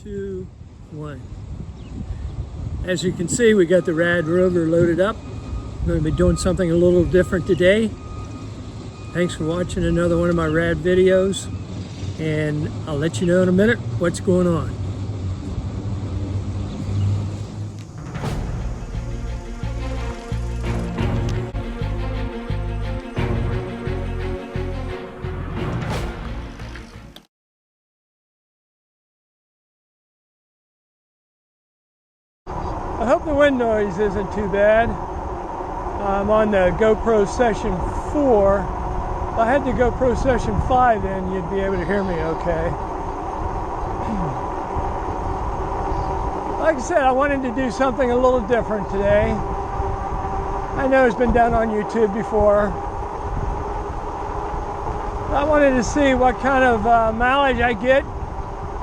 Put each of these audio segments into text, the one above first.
2, 1. As you can see, we got the Rad Rover loaded up. I'm going to be doing something a little different today. Thanks for watching another one of my Rad videos, and I'll let you know in a minute what's going on. I hope the wind noise isn't too bad. I'm on the GoPro Session 4. If I had the GoPro Session 5 in, you'd be able to hear me okay. Like I said, I wanted to do something a little different today. I know it's been done on YouTube before. I wanted to see what kind of mileage I get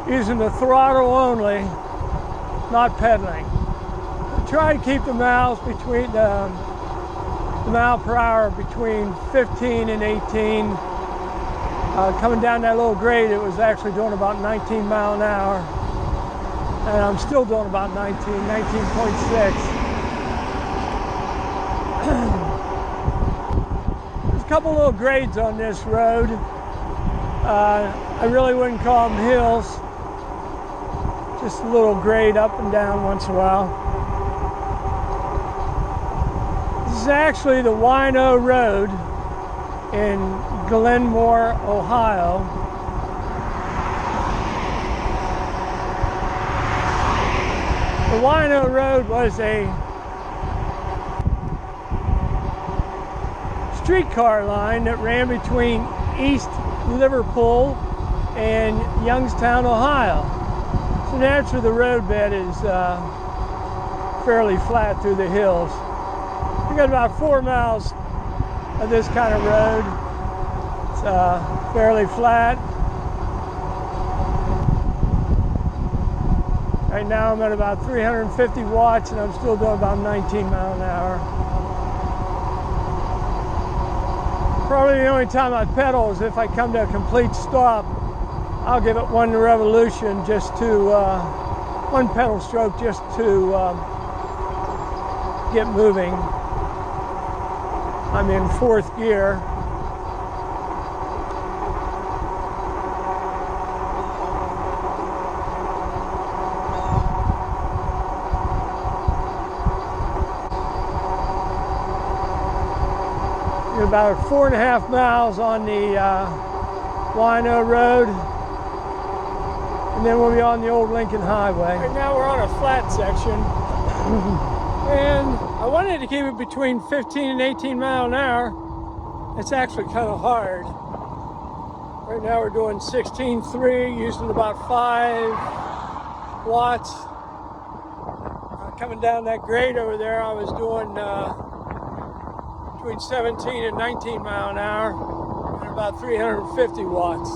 using the throttle only, not pedaling. Try to keep the miles between the mile per hour between 15 and 18. Coming down that little grade, it was actually doing about 19 miles an hour, and I'm still doing about 19.6. There's a couple little grades on this road. I really wouldn't call them hills, just a little grade up and down once in a while. This is actually the Wino Road in Glenmore, Ohio. The Wino Road was a streetcar line that ran between East Liverpool and Youngstown, Ohio. So naturally the roadbed is fairly flat through the hills. We got about 4 miles of this kind of road. It's fairly flat. Right now I'm at about 350 watts and I'm still doing about 19 miles an hour. Probably the only time I pedal is if I come to a complete stop. I'll give it one revolution just to, one pedal stroke just to get moving. I'm in 4th gear. We're about 4.5 miles on the Wino Road, and then we'll be on the old Lincoln Highway. Right now we're on a flat section. And I wanted to keep it between 15 and 18 miles an hour. It's actually kind of hard. Right now we're doing 16.3, using about 5 watts. Coming down that grade over there, I was doing between 17 and 19 miles an hour, and about 350 watts.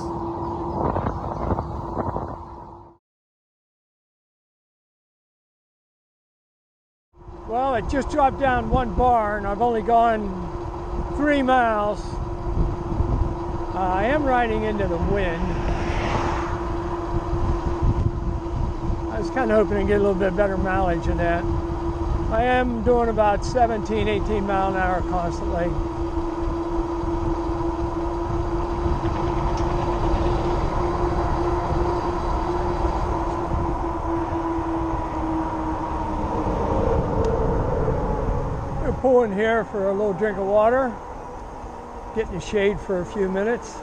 Well, it just dropped down 1 bar and I've only gone 3 miles. I am riding into the wind. I was kind of hoping to get a little bit better mileage in that. I am doing about 17, 18 miles an hour constantly. Pull in here for a little drink of water, get in the shade for a few minutes.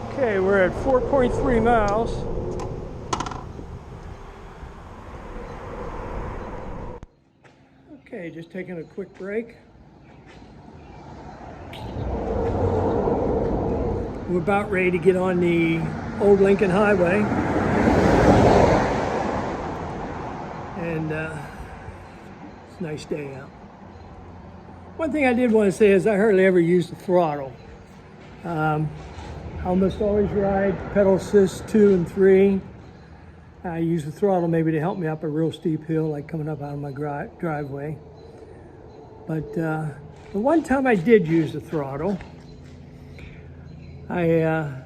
Okay, we're at 4.3 miles. Okay, just taking a quick break. We're about ready to get on the old Lincoln Highway. And it's a nice day out. One thing I did want to say is I hardly ever use the throttle. I almost always ride pedal assist 2 and 3. I use the throttle maybe to help me up a real steep hill, like coming up out of my driveway. But The one time I did use the throttle, I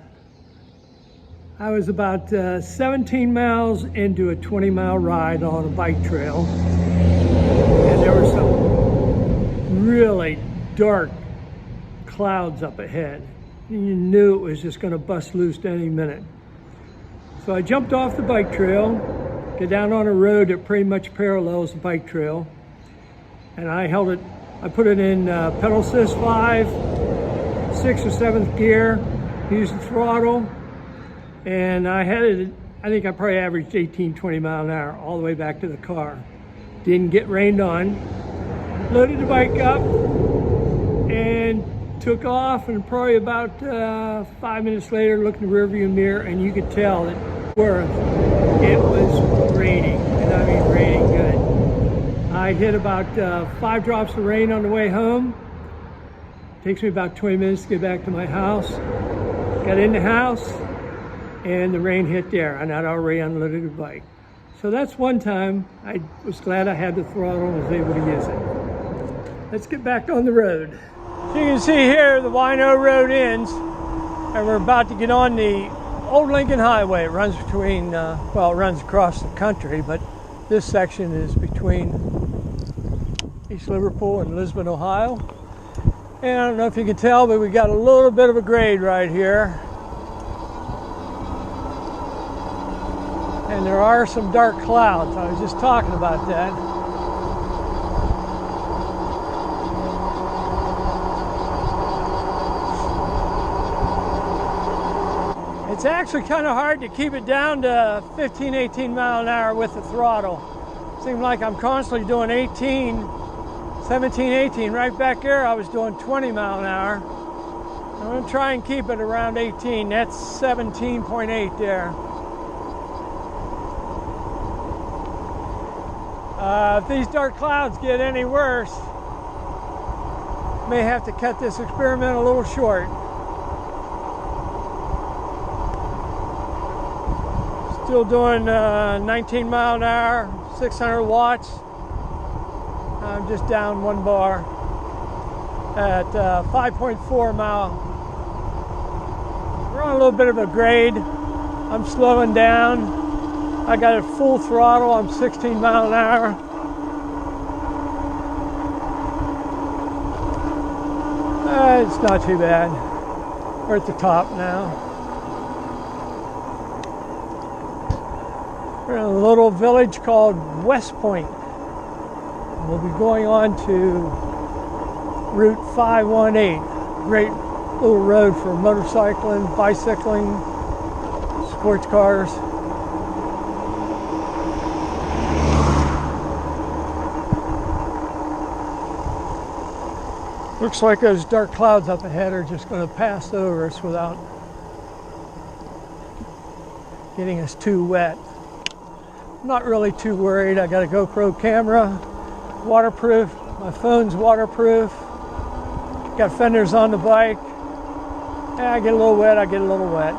was about 17 miles into a 20-mile ride on a bike trail, and there were some really dark clouds up ahead. And you knew it was just going to bust loose any minute. So I jumped off the bike trail, get down on a road that pretty much parallels the bike trail, and I put it in pedal assist 5, 6th or 7th gear, used the throttle, and I think I probably averaged 18, 20 miles an hour all the way back to the car. Didn't get rained on. Loaded the bike up and took off, and probably about 5 minutes later looked in the rearview mirror, and you could tell that it was raining, and I mean raining good. I hit about 5 drops of rain on the way home. Takes me about 20 minutes to get back to my house. Got in the house, and the rain hit there, and I'd already unloaded the bike. So that's one time I was glad I had the throttle and was able to use it. Let's get back on the road. So you can see here the Wino Road ends, and we're about to get on the Old Lincoln Highway. It runs between, well, it runs across the country, but this section is between East Liverpool and Lisbon, Ohio. And I don't know if you can tell, but we got a little bit of a grade right here. And there are some dark clouds. I was just talking about that. It's actually kind of hard to keep it down to 15, 18 mile an hour with the throttle. Seems like I'm constantly doing 18, 17, 18. Right back there I was doing 20 mile an hour. I'm going to try and keep it around 18. That's 17.8 there. If these dark clouds get any worse, may have to cut this experiment a little short. Still doing 19 mile an hour, 600 watts. I'm just down 1 bar at 5.4 mile. We're on a little bit of a grade. I'm slowing down. I got it full throttle. I'm 16 mile an hour. It's not too bad. We're at the top now. We're in a little village called West Point. We'll be going on to Route 518. Great little road for motorcycling, bicycling, sports cars. Looks like those dark clouds up ahead are just going to pass over us without getting us too wet. I'm not really too worried. I got a GoPro camera, waterproof. My phone's waterproof. Got fenders on the bike. I get a little wet, I get a little wet.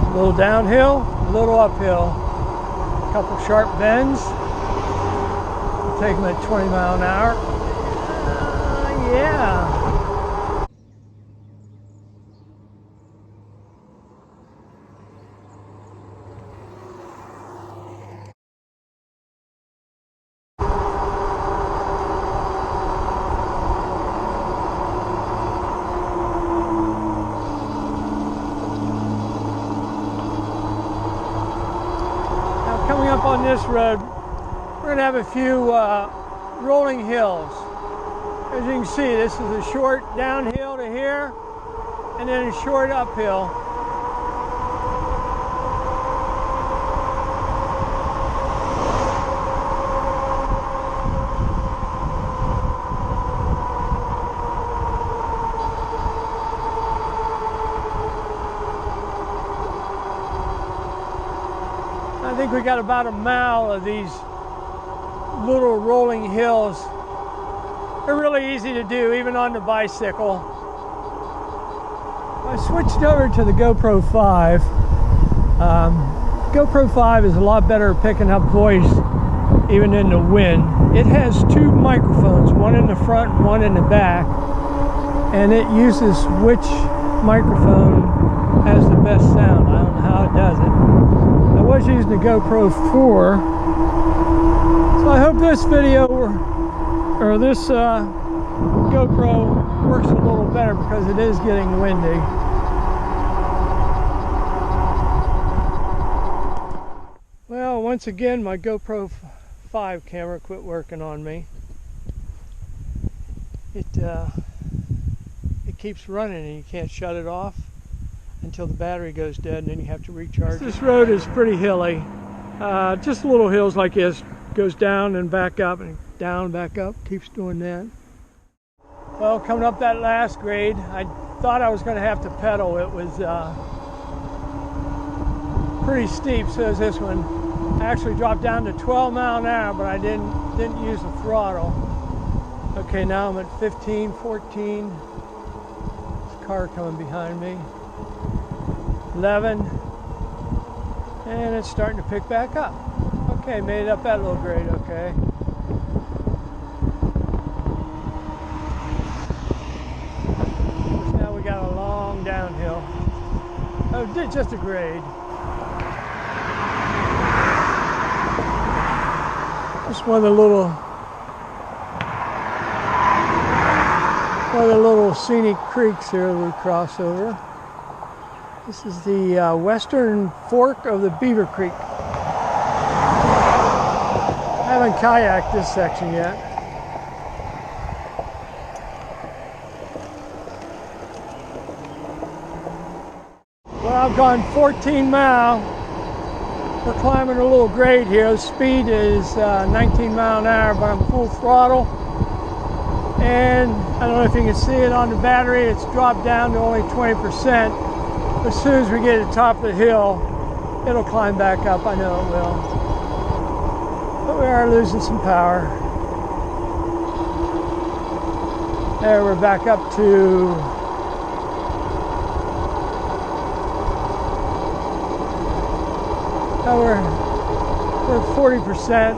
A little downhill, a little uphill. A couple sharp bends. Take them at 20 mile an hour. Yeah. Coming up on this road, we're going to have a few rolling hills. As you can see, this is a short downhill to here, and then a short uphill. I think we got about a mile of these little rolling hills They're really easy to do, even on the bicycle. I switched over to the GoPro 5. GoPro 5 is a lot better at picking up voice even in the wind. It has two microphones, one in the front and one in the back, and it uses which microphone has the best sound. I don't know how it does it. I was using the GoPro 4, so I hope this video or this GoPro works a little better because it is getting windy. Well, once again, my GoPro 5 camera quit working on me. It keeps running and you can't shut it off until the battery goes dead, and then you have to recharge. This road is pretty hilly. Just little hills like this. Goes down and back up and down, back up. Keeps doing that. Well, coming up that last grade, I thought I was going to have to pedal. It was pretty steep, so is this one. I actually dropped down to 12 mile an hour, but I didn't use the throttle. Okay, now I'm at 15, 14. There's a car coming behind me. 11, and it's starting to pick back up. Okay, made it up that little grade, okay. Now we got a long downhill. Oh, just a grade. Just one of the little scenic creeks here we cross over. This is the western fork of the Beaver Creek. I haven't kayaked this section yet. Well, I've gone 14 miles. We're climbing a little grade here. The speed is 19 mile an hour, but I'm full throttle. And I don't know if you can see it on the battery, it's dropped down to only 20%. As soon as we get to the top of the hill, it'll climb back up. I know it will. But we are losing some power. There, we're back up to we're 40%.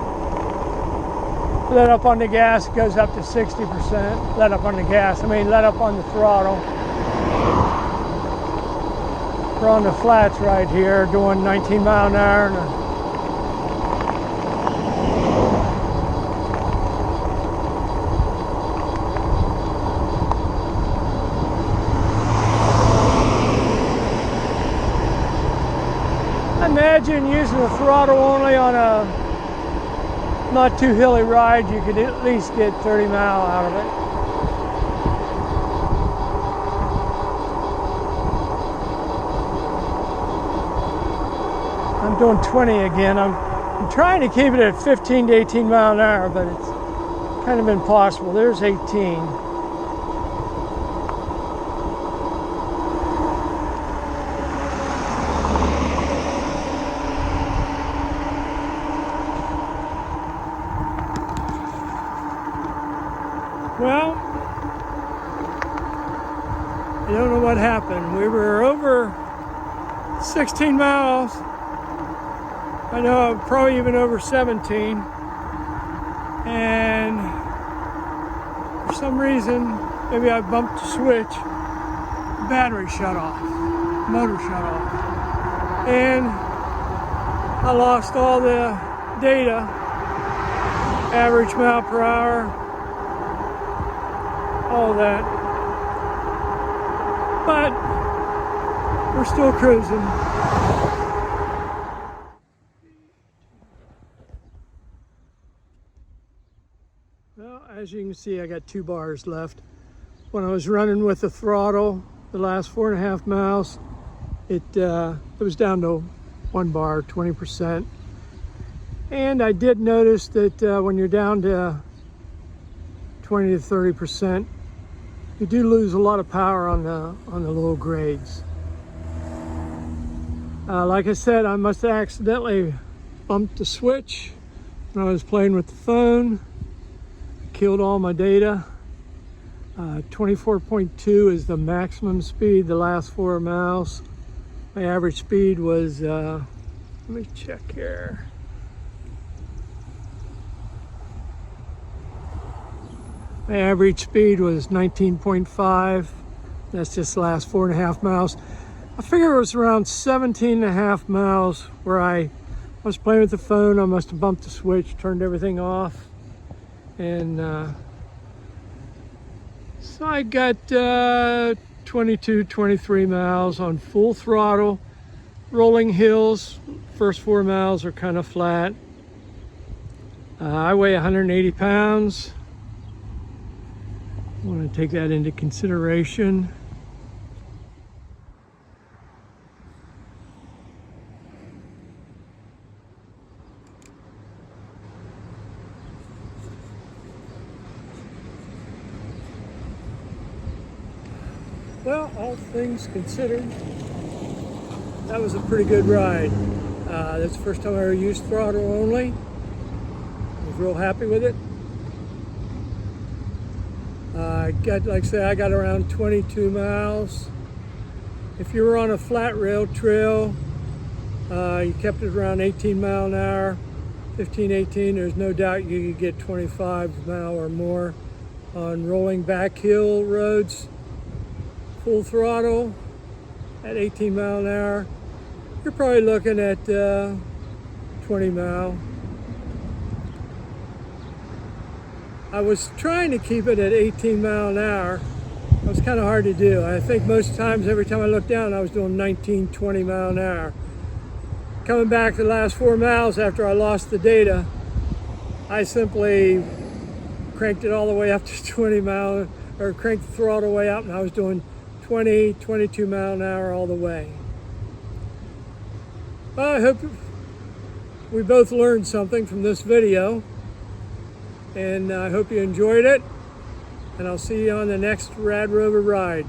Let up on the gas, it goes up to 60%. Let up on the gas, let up on the throttle. We're on the flats right here, doing 19 mile an hour. I imagine using the throttle only on a not too hilly ride, you could at least get 30 mile out of it. I'm doing 20 again. I'm trying to keep it at 15 to 18 mile an hour, but it's kind of impossible. There's 18. Well, I don't know what happened. We were over 16 miles. I know probably even over 17. And for some reason, maybe I bumped the switch. The battery shut off. Motor shut off. And I lost all the data. Average mile per hour. All that, but we're still cruising. Well, as you can see, I got 2 bars left. When I was running with the throttle, the last 4.5 miles, it was down to 1 bar, 20%. And I did notice that when you're down to 20 to 30%, you do lose a lot of power on the low grades. Like I said, I must have accidentally bumped the switch when I was playing with the phone. Killed all my data. 24.2 is the maximum speed the last 4 miles. My average speed was, let me check here. My average speed was 19.5. That's just the last 4.5 miles. I figure it was around 17.5 miles where I was playing with the phone. I must have bumped the switch, turned everything off. And so I got 22, 23 miles on full throttle, rolling hills. First 4 miles are kind of flat. I weigh 180 pounds. I want to take that into consideration. Well, all things considered, that was a pretty good ride. That's the first time I ever used throttle only. I was real happy with it. Like I said, I got around 22 miles. If you were on a flat rail trail, you kept it around 18 mile an hour, 15, 18, there's no doubt you could get 25 mile or more. On rolling back hill roads, full throttle at 18 mile an hour, you're probably looking at 20 mile. I was trying to keep it at 18 mile an hour. It was kind of hard to do. I think most times, every time I looked down, I was doing 19, 20 mile an hour. Coming back the last 4 miles after I lost the data, I simply cranked it all the way up to 20 mile, or cranked the throttle way up, and I was doing 20, 22 mile an hour all the way. Well, I hope we both learned something from this video, and I hope you enjoyed it, and I'll see you on the next Rad Rover ride.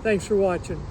Thanks for watching.